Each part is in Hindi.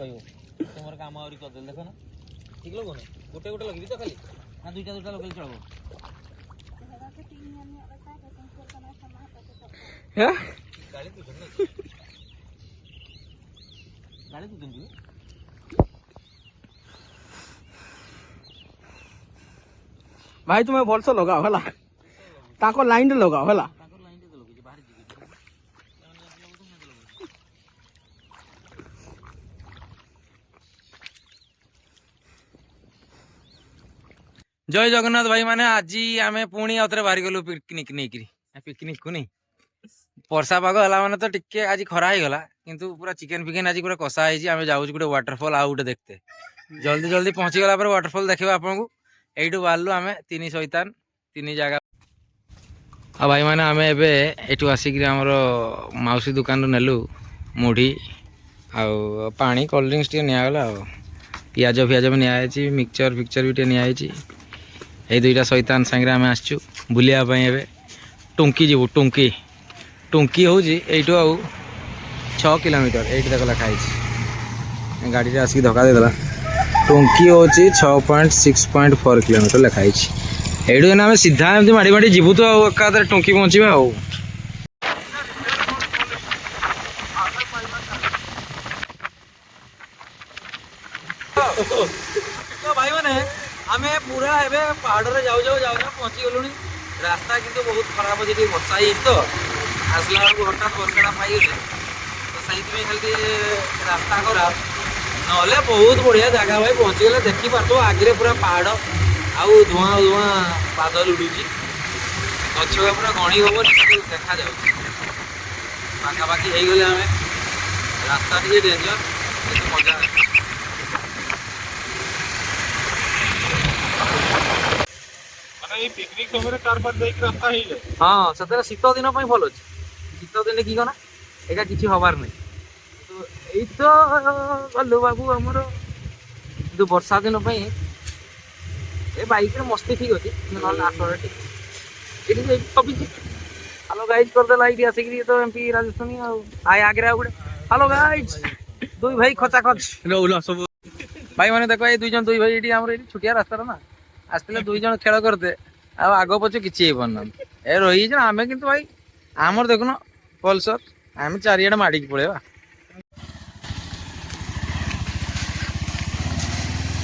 कहबो तुमर काम आउरी कर देल देखो ना ठीक लोगो ना गोटे गोटे लगबी तो खाली ना दुईटा दुईटा लगले चलबो हैं गाड़ी तू जन गाड़ी तू जन भाई तुम्हें भलसे लगाओ है ताको लाइन रे लगाओ है जय जगन्नाथ भाई माने आज आम पुणी आउे बाहरी गलु पिकनिक नहीं पिकनिक को नहीं वर्षा पाग है मैंने तो टिके आज खरा ही गला किंतु पूरा चिकेन फिकेन आज पूरा कषा है आम जाऊँ गोटे वाटरफॉल आउ गोटे देखते जल्दी जल्दी पहुंची गला वाटरफॉल देखा आपको यू बाहर आम तीन शैतान तीन जगह आ भाई मैंने आम एठू आसिक मौसी दुकान नेलु मुढ़ी आउ पानी कोल्ड ड्रिंक्स टे निगला पियाज फियाज भी निजी मिक्सचर फिक्चर भी निजी ये दुईटा शैतान सांगे आम आसचु बुलायापाई ए टुंकी जीवु टुंकी टुंकी हूँ यू आउ 6 किलोमीटर ये देख लिखाई गाड़ी आसिक धक्का देदेला टुंकी हूँ 6.6.4 किलोमीटर लिखाई यू आम सीधा एमती माड़ी माड़ी जीवु तो एकाधर टुंकी पहुँचे आउ तो भाई मैंने आम पूरा एवं पहाड़ में जाऊ जाऊ जाऊ पहुँची गलु रास्ता किंतु बहुत खराब अच्छे वर्षा ही तो आसला बेलू हठात वर्षा पाइले तो सही खाली रास्ता खराब ना बहुत बढ़िया जगह भाई पहुँची गले देखी पार्थ आगे पूरा पहाड़ आउ धुआं धुआं बादल उड़ू गछ पूरा गणी हम देखा पाखापाखि हो गले आम रास्ता टे डेंजर मजा पिकनिक समय कार पर देख रास्ता ही ले हाँ से शीत दिन भल अच्छे शीत दिन की कना एका किसी हबार नहीं तो यही तो गलु बाबू आमर जो वर्षा दिन ए बाइक मस्ती ठीक अच्छे हेलो गाइज करदेला ये आसिक तो एमपी राजस्थानी आए आगे गोटे हेलो गाइज दुई भाई खचा खच सब भाई मैंने देखो ये दुई भाई ये छुटिया रास्ता ना आसते दुई जन खेल करते आग पचे कि पारना ए रही आम कि भाई आमर देखुन पल्सर आम चारिड़े माड़िकी पलैया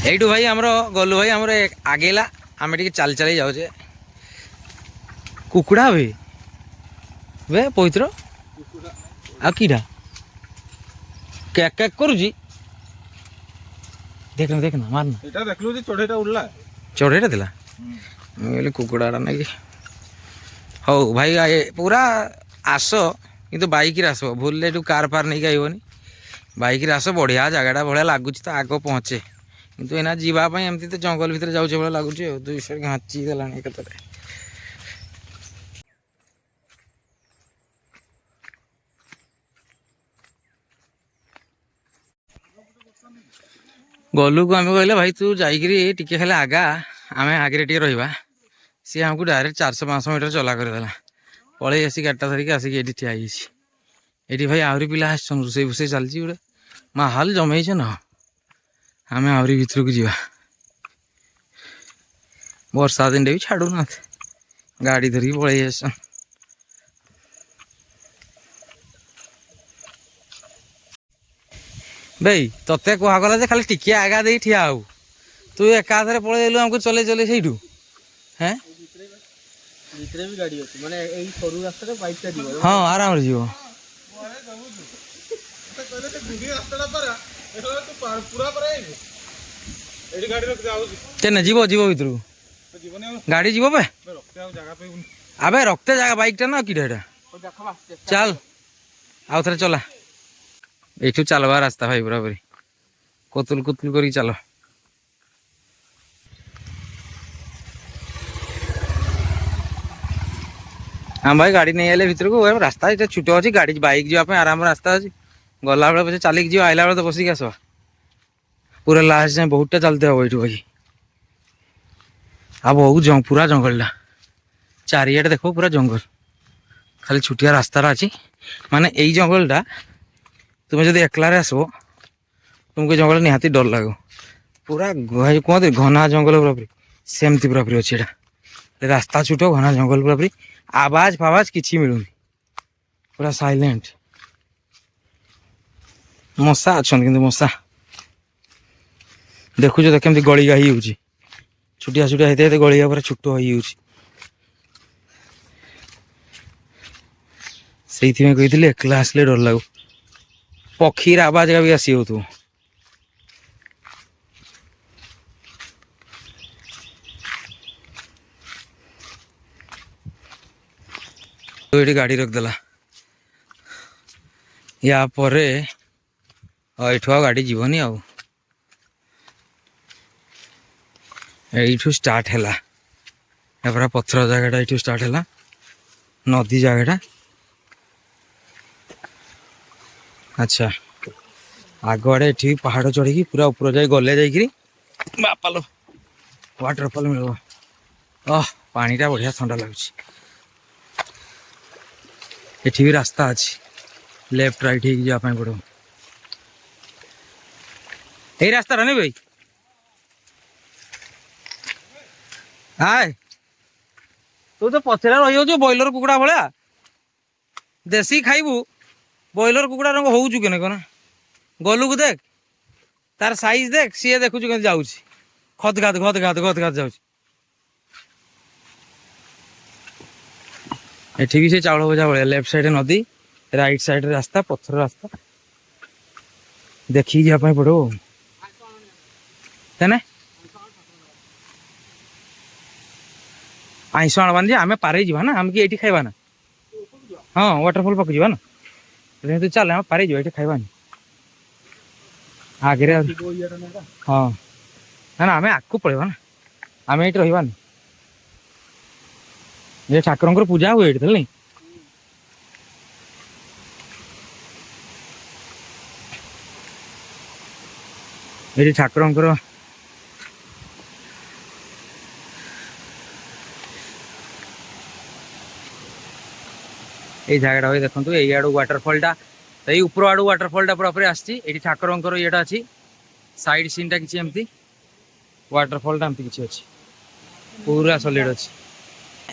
यू भाई आमर गलु भाई आमर आगेला आम टे चल चल जाऊे कुकुड़ा बे पवित्र आईटा कैक कैक करुची देखना देखना मारना देखलु चढ़ेटा उड़ला चढ़ेटा थिला कुकुड़ा ना कि हौ भाई पूरा आस कि बाइक आस भूल कार फार नहीं आईबनी बाइक आस बढ़िया जगह बढ़िया लगुच तो आग पहुँचे किंतु एना जावाई एमती तो जंगल भितर जाऊे भाई लगुच दुई घाची गला गलु को आम कहले भाई तू जाइए टिके खाली आगा आम आगे टे रहा सी आमको डायरेक्ट 400-500 मीटर चला करदेला पलि आसी गाड़टा धरिक आसिक ये ठिया ये भाई आहरी पिला आसन रोसे फुसे चलती गोटे माहौल जमे न आम आहरी भितर को जा वर्षा दिन भी छाड़ू ना गाड़ी धरिक पलि आसन भाई तोते कहगला जे खाली टिके आगा दे ठिया हो तू एकाधरे पलैलु आमको चले चले से हैं ভিতরে भी गाड़ी আছে মানে এই সরু রাস্তাটা বাইকটা দিব हां आराम रे जीवो তো কইলে তো গুড়ি রাস্তাটা পারা এখানে তো পুরা পারা আইবো এডি গাড়ি রক যাও কেন जीवो जीवो ভিতরু তো জীবনে गाड़ी जीवो बे রক্তে আর জায়গা পাইবুনি আবে রক্তে জায়গা বাইকটা না কিটা এটা ও দেখবা चल आउ थरे चला एठू चलवा रास्ता भाई बराबर कुतुल कुतुल करी चलो हाँ भाई गाड़ी नहीं आए भर को रास्ता ये छोट अच्छी गाड़ी बाइक जावाई आराम रास्ता अच्छी गला बेले पचे चलिक जी आइला बेले तो बसिक आस पूरा लास्ट जाए बहुतटा चलते हम ये भाई आ बहुत पूरा जंगल चारिआडे देखो पूरा जंगल खाली छुटिया रास्ता अच्छी माने यही जंगलटा तुम्हें जब एकलारे आसो तुमको जंगल निहाती डर लगो पूरा कहते घना जंगल पूरा सेमती पूरा अच्छी रास्ता छुट घना जंगल पूरा आवाज फावाज किसी मिलूनी पूरा साइलेंट मशा अच्छा कि मशा देखुच तो केमती गलिगा ही छुटिया छुटिया होते गलिगा पूरा छुट हो कही एकला आसले डर लगो पक्षीर आवाज का भी आसी हो ये गाड़ी रखदेला या पर गाड़ी जीवनी आठू स्टार्ट है पूरा पथर जगह ये स्टार्ट है नदी जगह अच्छा आग आड़े ये पहाड़ चढ़ी पूरा ऊपर जाए गले जाकि बापालो वाटरफॉल मिल पानीटा बढ़िया ठंडा लगुच ये भी रास्ता अच्छी लेफ्ट राइट ही जापाई पड़ो यही रास्ता रहने भाई हाय तू तो पचरा रही बॉयलर कुकुड़ा भाया देसी खाइबू बॉयलर कुकुड़ा रंग हो चुके ना गलू को देख तार साइज देख सी देखु जाऊँ खत घात जाऊँ एठी भी से चाउल भजा भाया लेफ्ट साइड नदी राइट साइड रास्ता पत्थर रास्ता देखी जापाई पड़ो तेने आईस आणवान जे आमे पारे जीवा ना आम कि एठी खाइबा ना हाँ वाटरफॉल पाक जीवा ना तो चल आम पारे जीवा एठी खाइबा ना आगे हाँ ना ना आमे आगको पळेबा ना आमे एठी रहिबा ना ये ठाकुर पूजा हुए नहीं ये ठाकुर ये जगह देखो ये आड़ वाटरफॉलटा तो ये ऊपर आड़ वाटरफॉलटा पूरा आसी ठाकुर ये अच्छी साइड सीनटा किसी एमती वाटरफॉलटा एमती किसी अच्छी पूरा सॉलिड अच्छी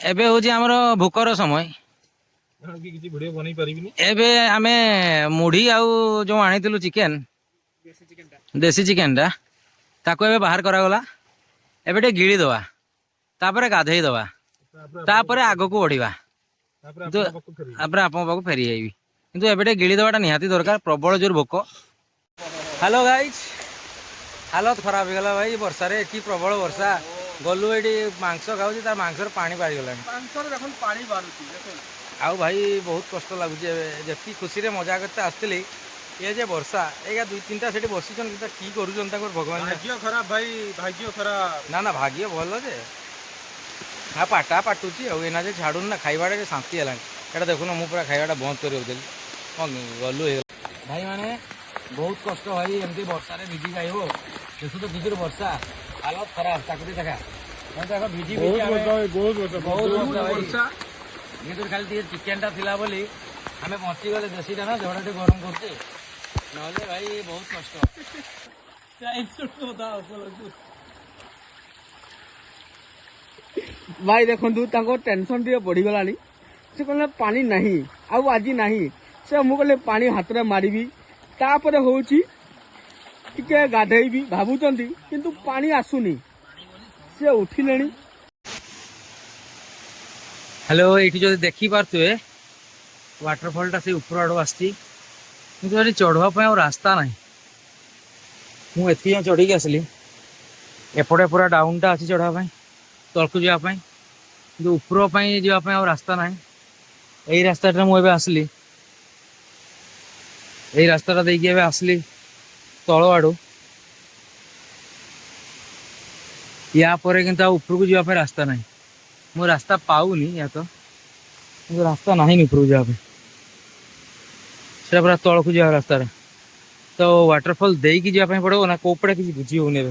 एबे होजी हमर भूकर समय एबे आमे मुढ़ी आउ जो आनी चिकेन देसी चिकेन टा ताको एबे बाहर करा गला एबे टे गिली दवा तापरे गाधेई दवा तापरे आगो को बढ़िबा तो आपरे आपन पाको फेरी आइबी किंतु एबे टे गिली दवाटा निहाती दरकार प्रबल जोर भोक हेलो गाइस हालत खराब हो गला भाई वर्षा रे एठी प्रबल वर्षा गलु ये मांस खाऊँ तार मांसर पानी बाहरी गला आउ भाई बहुत कष्ट लगुच जी खुशी रे मजा करते आसती ये जे वर्षा ये दुई तीन टा बसी की कर भगवान भाग्य खराब भाई भाग्य खराब ना ना भाग्य भल जे हाँ पाटा पाटुची आना जे छाड़ू ना खाइबाटा शांति है ये देखुन मुझे पूरा खाइबाटा बंद कर गलु भाई माने बहुत कष्ट भाई एमती वर्षा भिजी खाइब देखु तो किजोर वर्षा हालत खराब ताकती देखा भिजी खाली चिकेन टा थिला बोली आमे बची गले देसीटा ना झड़ा टे गरम करते नहले भाई बहुत कष्ट भाई देखु टेंशन टे बढ़ी गला से कहले पानी नहीं आज नहीं से मुझे पानी हाथ में मारी तापर होची टिके गाधेबी भावुचंती किंतु पानी आसुनी से उठिले हेलो ये जो देखी पारे वाटरफॉलटा से ऊपर आड़ आसी चढ़वाई और रास्ता ना मुझे चढ़ी आसली एपटे पूरा डाउनटा अच्छी चढ़ापी तलकू जावाई कि ऊपर जावाई और रास्ता ना यही रास्ता मुझे आसली यही रास्ता देखिए आसली तल आड़ू या पर कि ऊपर को जावाई रास्ता ना मो रास्ता पाऊनी या तो रास्ता ना ऊपर जावाई पूरा तल को जा रास्ता तो वाटरफॉल देकी जावाई पड़ो ना कोपड़े किसी बुझी होने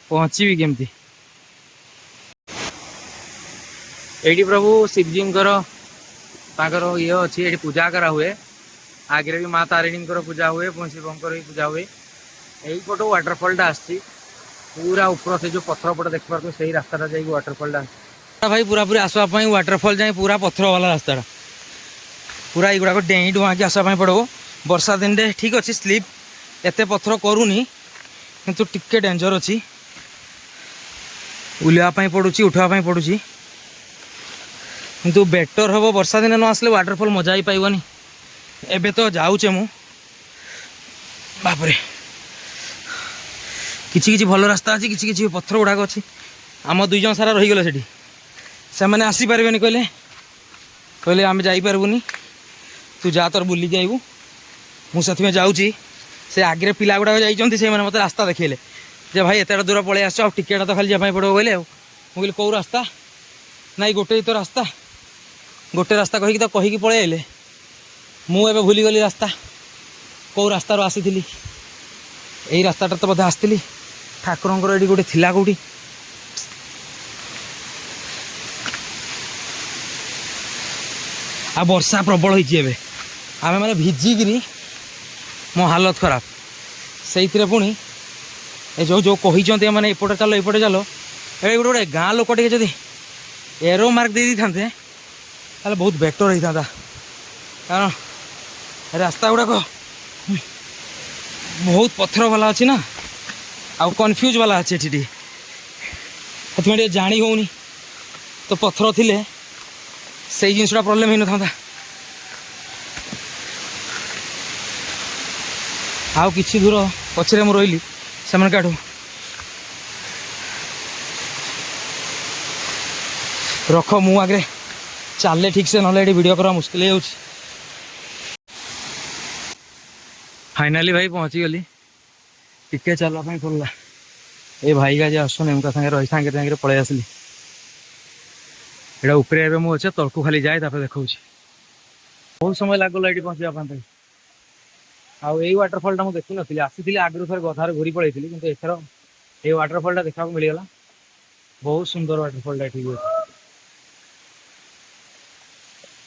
पहुंची केमती ये प्रभु शिवजी ये अच्छी ये पूजा करा हुए आगे भी माँ तारिणी पूजा हुए पुणी शिवंकर भी पूजा हुए এইପଟୁ ୱାଟରଫଲଟା ଆସିଛି ପୁରା ଉପର ସେ ଯେଉଁ ପଥର ପଟ ଦେଖିପାରୁଥିବ ସେଇ ରାସ୍ତାଟା ଯାଇକି ୱାଟରଫଲଟା ଆସିଛି ଭାଇ ପୁରାପୁରି ଆସିବା ପାଇଁ ୱାଟରଫଲ ଯାଇ ପୁରା ପଥର ବାଲା ରାସ୍ତାଟା ପୁରା ଏଇଗୁଡ଼ାକ ଡେଇଁ ଡୁଆଁକି ଆସିବା ପାଇଁ ପଡ଼ିବ ବର୍ଷା ଦିନରେ ଠିକ୍ ଅଛି ସ୍ଲିପ୍ ଏତେ ପଥର କରୁନି କିନ୍ତୁ ଟିକେ ଡେଞ୍ଜର ଅଛି ଓହ୍ଲାଇବା ପାଇଁ ପଡ଼ୁଛି ଉଠିବା ପାଇଁ ପଡ଼ୁଛି କିନ୍ତୁ ବେଟର ହେବ ବର୍ଷା ଦିନେ ନ ଆସିଲେ ୱାଟରଫଲ ମଜା ହିଁ ପାଇବନି ଏବେ ତ ଯାଉଛେ ମୁଁ ବାପରେ କିଛି କିଛି ଭଲ ରାସ୍ତା ଅଛି କିଛି କିଛି ପଥର ଗୁଡ଼ାକ ଅଛି ଆମ 2 ଜଣ ସାରା ରହିଗଲେ ସେଠି ସେମାନେ ଆସିପାରିବେନି କହିଲେ ଆମେ ଯାଇପାରିବୁନି ତୁ ଯା ତୋର ବୁଲିକି ଆଇବୁ ମୁଁ ସେଥିପାଇଁ ଯାଉଛି ସେ ଆଗରେ ପିଲା ଗୁଡ଼ାକ ଯାଇଛନ୍ତି ସେମାନେ ମୋତେ ରାସ୍ତା ଦେଖେଇଲେ ଯେ ଭାଇ ଏତେଟା ଦୂର ପଳେଇ ଆସିଛ ଆଉ ଟିକେଟା ତ ଖାଲି ଯିବା ପାଇଁ ପଡ଼ିବ କହିଲେ ଆଉ ମୁଁ କହିଲି କେଉଁ ରାସ୍ତା ନାଇଁ ଗୋଟେ ତ ରାସ୍ତା ଗୋଟେ ରାସ୍ତା କହିକି ପଳେଇ ଆଇଲେ ମୁଁ ଏବେ ଭୁଲିଗଲି ରାସ୍ତା କେଉଁ ରାସ୍ତାରୁ ଆସିଥିଲି ଏଇ ରାସ୍ତାଟା ତ ବୋଧେ ଆସିଥିଲି ଠାକୁରଙ୍କର ଏଠି ଗୋଟେ ଥିଲା କେଉଁଠି ଆଉ ବର୍ଷା ପ୍ରବଳ ହେଇଛି ଏବେ ଆମେ ମାନେ ଭିଜିକିରି ମୋ ହାଲତ ଖରାପ ସେଇଥିରେ ପୁଣି ଏ ଯେଉଁ କହିଛନ୍ତି ଏମାନେ ଏପଟେ ଚାଲ ଏ ଗୋଟେ ଗାଁ ଲୋକ ଟିକେ ଯଦି ଏରୋ ମାର୍କ ଦେଇ ଦେଇଥାନ୍ତେ ତାହେଲେ ବହୁତ ବେଟର ହେଇଥାନ୍ତା କାରଣ ରାସ୍ତା ଗୁଡ଼ାକ ବହୁତ ପଥର ବାଲା ଅଛି ନା ଆଉ କନଫ୍ୟୁଜ୍ ବାଲା ଅଛି ଏଠି ଟିକେ ସେଥିପାଇଁ ଟିକେ ଜାଣି ହେଉନି ତ ପଥର ଥିଲେ ସେଇ ଜିନିଷଟା ପ୍ରୋବ୍ଲେମ୍ ହେଇନଥାନ୍ତା ଆଉ କିଛି ଦୂର ପଛରେ ମୁଁ ରହିଲି ସେମାନଙ୍କଠୁ ରଖ ମୁଁ ଆଗରେ ଚାଲେ ଠିକ୍ ସେ ନହେଲେ ଏଠି ଭିଡ଼ିଓ କରିବା ମୁସ୍କିଲ ହେଇଯାଉଛି फाइनाली भाई पहुँचीगली टिके चलवाई पड़ा ये भाई का आसुन सागे रही सागे पलि आसली एटा उपरे मुझे तलकू खाली जाए देखा बहुत समय लगला ये पहुँचापी आई वाटरफलटा मुझे देखी नी आसी आगु थे गधार घूरी पड़े कि एथर ये वाटरफलटा देखा मिलगला बहुत सुंदर वाटरफलटा ठीक है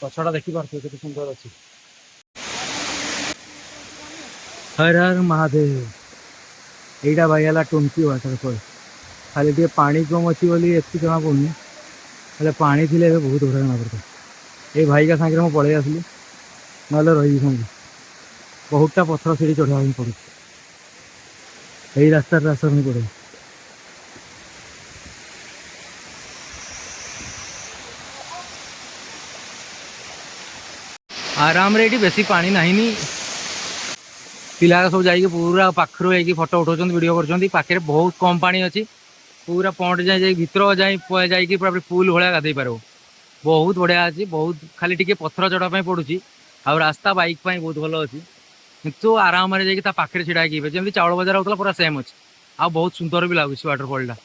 पछटा देखी पार्थ के सुंदर अच्छी हर हर महादेव यहीटा भाई है टुमकी वाटरफल खाली टे पानी कम अच्छी बोली एति जमा पड़नी हेल्ले पानी थी बहुत बड़ा जमा पड़ता ये भाई का सागर मुझे पलि आसली ना रही बहुतटा पथर सीढ़ी चढ़ाई पड़े यही रास्ता पड़े आराम रे बेसी पानी नहीं पिला सब जाइए पूरा पाखर फोटो उठाऊँ वीडियो कर बहुत कम पानी अच्छी पूरा पंट जाए भीतर जाए पूरा पुल भाया गाधे पार बहुत बढ़िया अच्छी बहुत खाली टी पथर चढ़ापी पड़ुची आ रास्ता बाइक बहुत भल अच्छी कितु आराम से जाकि पाखे छिड़ा जमी चाउल बजार होता पूरा सेम अच्छी आ बहुत सुंदर भी लगुच वाटरफलटा